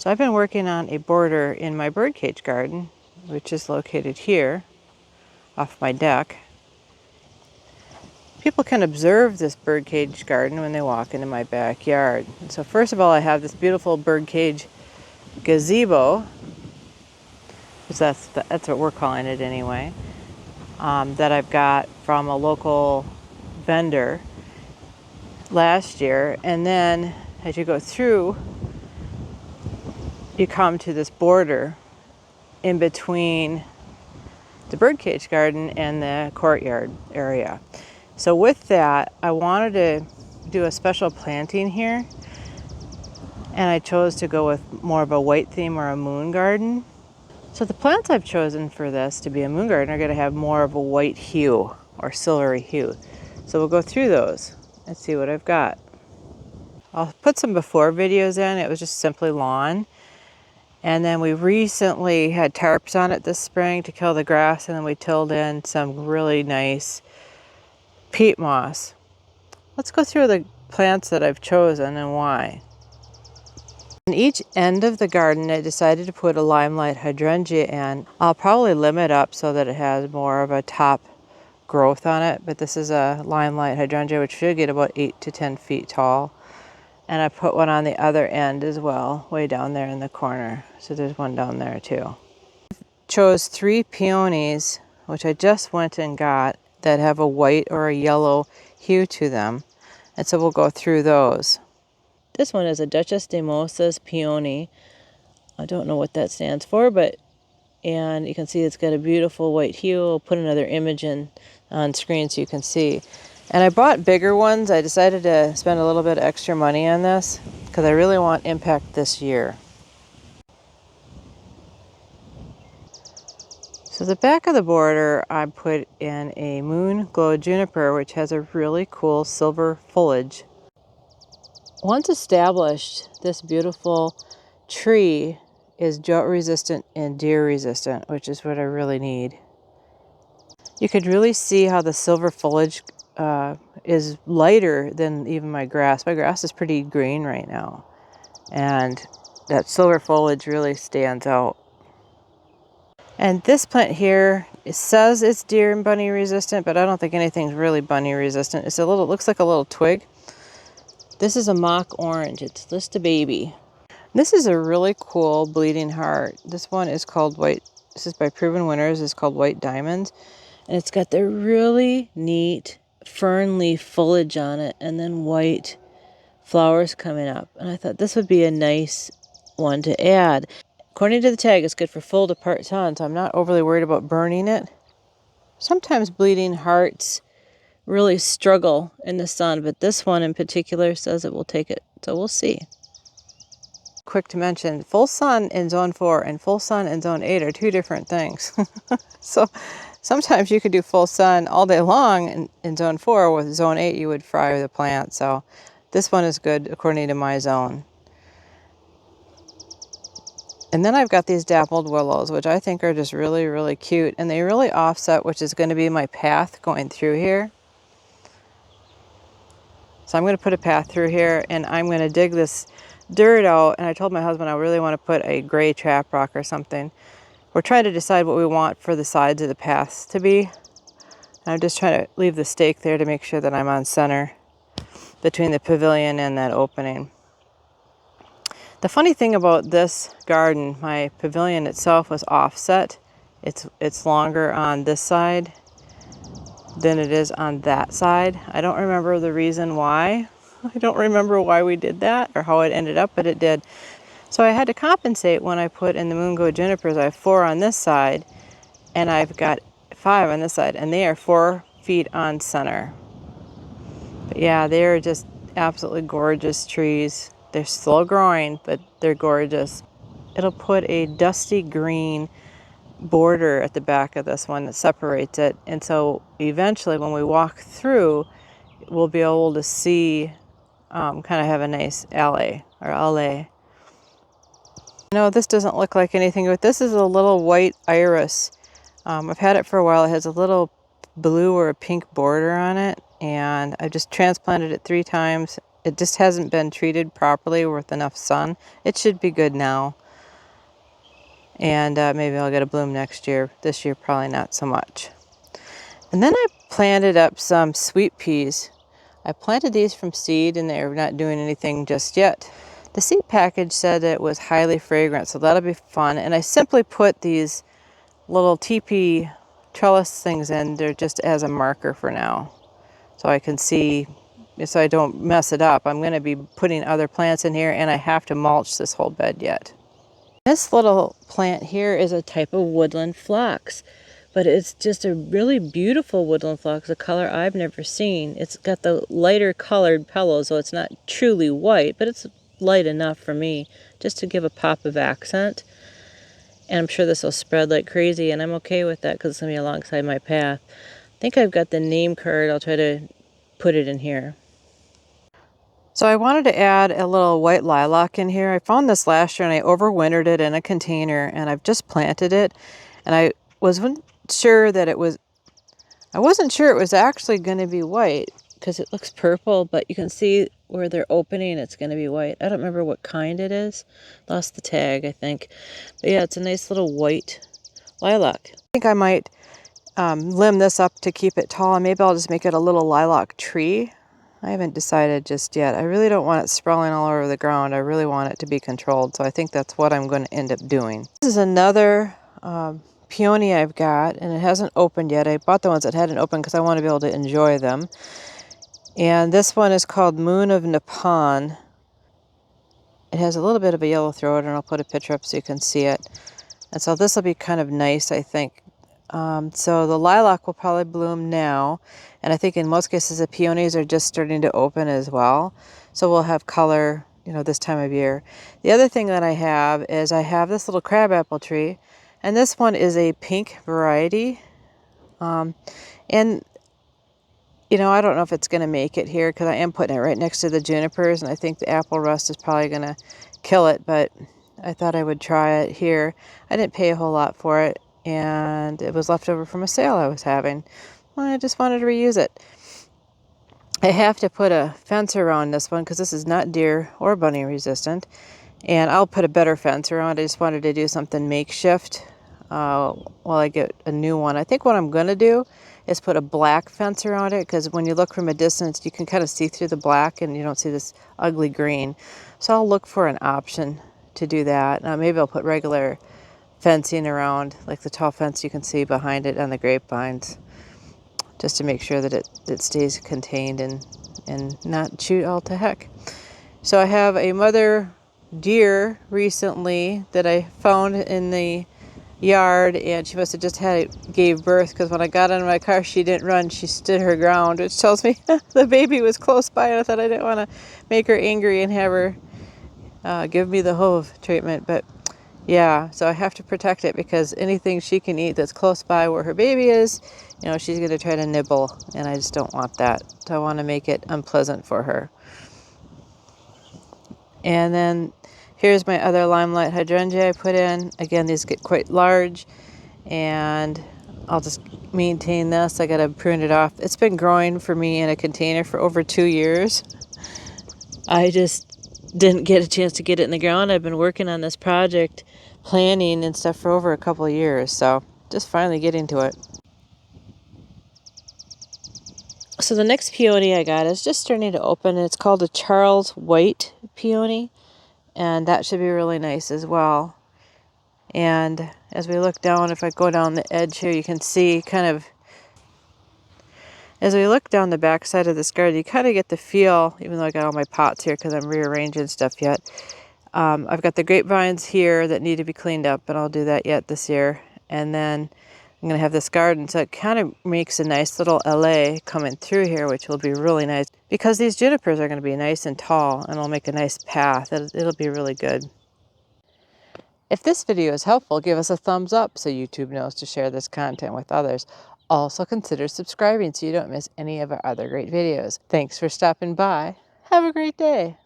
So I've been working on a border in my birdcage garden, which is located here off my deck. People can observe this birdcage garden when they walk into my backyard. And so first of all, I have this beautiful birdcage gazebo, because that's what we're calling it anyway, that I've got from a local vendor last year. And then as you go through, you come to this border in between the birdcage garden and the courtyard area. So with that, I wanted to do a special planting here, and I chose to go with more of a white theme or a moon garden. So the plants I've chosen for this to be a moon garden are going to have more of a white hue or silvery hue. So we'll go through those and see what I've got. I'll put some before videos in. It was just simply lawn. And then we recently had tarps on it this spring to kill the grass, and then we tilled in some really nice peat moss. Let's go through the plants that I've chosen and why. On each end of the garden, I decided to put a limelight hydrangea in. I'll probably limit up so that it has more of a top growth on it, but this is a limelight hydrangea which should get about 8 to 10 feet tall. And I put one on the other end as well, way down there in the corner. So there's one down there too. Chose 3 peonies, which I just went and got, that have a white or a yellow hue to them. And so we'll go through those. This one is a Duchess de Mosa's peony. I don't know what that stands for, and you can see it's got a beautiful white hue. I'll put another image in on screen so you can see. And I bought bigger ones. I decided to spend a little bit of extra money on this because I really want impact this year. So the back of the border, I put in a moon glow juniper, which has a really cool silver foliage. Once established, this beautiful tree is drought resistant and deer resistant, which is what I really need. You could really see how the silver foliage is lighter than even my grass. My grass is pretty green right now, and that silver foliage really stands out. And this plant here, it says it's deer and bunny resistant, but I don't think anything's really bunny resistant. It looks like a little twig. This is a mock orange. It's just a baby. This is a really cool bleeding heart. This one is called White. This is by Proven Winners. It's called White Diamonds. And it's got the really neat fern leaf foliage on it and then white flowers coming up. And I thought this would be a nice one to add. According to the tag, it's good for full to part sun, so I'm not overly worried about burning it. Sometimes bleeding hearts really struggle in the sun, but this one in particular says it will take it. So we'll see. Quick to mention, full sun in zone 4 and full sun in zone 8 are 2 different things. So sometimes you could do full sun all day long in zone 4. With zone 8, you would fry the plant. So this one is good according to my zone. And then I've got these dappled willows, which I think are just really, really cute. And they really offset, which is going to be my path going through here. So I'm going to put a path through here, and I'm going to dig this dirt out. And I told my husband I really want to put a gray trap rock or something. We're trying to decide what we want for the sides of the paths to be. And I'm just trying to leave the stake there to make sure that I'm on center between the pavilion and that opening. The funny thing about this garden, my pavilion itself was offset. It's longer on this side than it is on that side. I don't remember the reason why. I don't remember why we did that or how it ended up, but it did. So I had to compensate when I put in the moon glow junipers. I have 4 on this side, and I've got 5 on this side, and they are 4 feet on center. But yeah, they're just absolutely gorgeous trees. They're slow growing, but they're gorgeous. It'll put a dusty green border at the back of this one that separates it. And so eventually when we walk through, we'll be able to see, kind of have a nice alley. No, this doesn't look like anything, but this is a little white iris. I've had it for a while. It has a little blue or a pink border on it, and I just transplanted it 3 times, it just hasn't been treated properly with enough sun. It should be good now. And maybe I'll get a bloom next year. This year, probably not so much. And then I planted up some sweet peas. I planted these from seed and they're not doing anything just yet. The seed package said it was highly fragrant, so that'll be fun. And I simply put these little teepee trellis things in there just as a marker for now. So I can see, so I don't mess it up. I'm going to be putting other plants in here and I have to mulch this whole bed yet. This little plant here is a type of woodland phlox, but it's just a really beautiful woodland phlox, a color I've never seen. It's got the lighter colored petals, so it's not truly white, but it's light enough for me just to give a pop of accent. And I'm sure this will spread like crazy, and I'm okay with that because it's going to be alongside my path. I think I've got the name card. I'll try to put it in here. So I wanted to add a little white lilac in here. I found this last year and I overwintered it in a container and I've just planted it. And I wasn't sure that it was, I wasn't sure it was actually going to be white because it looks purple, but you can see where they're opening, it's going to be white. I don't remember what kind it is. Lost the tag, I think. But yeah, it's a nice little white lilac. I think I might limb this up to keep it tall, and maybe I'll just make it a little lilac tree. I haven't decided just yet. I really don't want it sprawling all over the ground. I really want it to be controlled, so I think that's what I'm going to end up doing. This is another peony I've got, and it hasn't opened yet. I bought the ones that hadn't opened because I want to be able to enjoy them. And this one is called Moon of Nippon. It has a little bit of a yellow throat, and I'll put a picture up so you can see it. And so this will be kind of nice, I think. So the lilac will probably bloom now, and I think in most cases the peonies are just starting to open as well. So we'll have color, you know, this time of year. The other thing that I have is I have this little crabapple tree, and this one is a pink variety. And you know, I don't know if it's going to make it here because I am putting it right next to the junipers, and I think the apple rust is probably going to kill it, but I thought I would try it here. I didn't pay a whole lot for it, and it was left over from a sale I was having. Well, I just wanted to reuse it. I have to put a fence around this one because this is not deer or bunny resistant, and I'll put a better fence around. I just wanted to do something makeshift while I get a new one. I think what I'm going to do is put a black fence around it, because when you look from a distance you can kind of see through the black and you don't see this ugly green. So I'll look for an option to do that. Maybe I'll put regular fencing around, like the tall fence you can see behind it on the grapevines, just to make sure that it stays contained and not shoot all to heck. So I have a mother deer recently that I found in the yard, and she must have just gave birth, because when I got out of my car she didn't run, she stood her ground, which tells me the baby was close by, and I thought I didn't want to make her angry and have her give me the hove treatment. But yeah, so I have to protect it, because anything she can eat that's close by where her baby is, you know, she's going to try to nibble, and I just don't want that. So I want to make it unpleasant for her. And then here's my other limelight hydrangea I put in. Again, these get quite large, and I'll just maintain this. I got to prune it off. It's been growing for me in a container for over 2 years. I just didn't get a chance to get it in the ground. I've been working on this project, planning and stuff, for over a couple of years, so just finally getting to it. So the next peony I got is just starting to open, and it's called a Charles White peony, and that should be really nice as well. And as we look down, if I go down the edge here, you can see kind of, as we look down the back side of this garden, you kind of get the feel, even though I got all my pots here because I'm rearranging stuff yet. I've got the grapevines here that need to be cleaned up, and I'll do that yet this year. And then I'm going to have this garden, so it kind of makes a nice little LA coming through here, which will be really nice, because these junipers are going to be nice and tall, and it'll make a nice path. It'll be really good. If this video is helpful, give us a thumbs up so YouTube knows to share this content with others. Also consider subscribing so you don't miss any of our other great videos. Thanks for stopping by. Have a great day.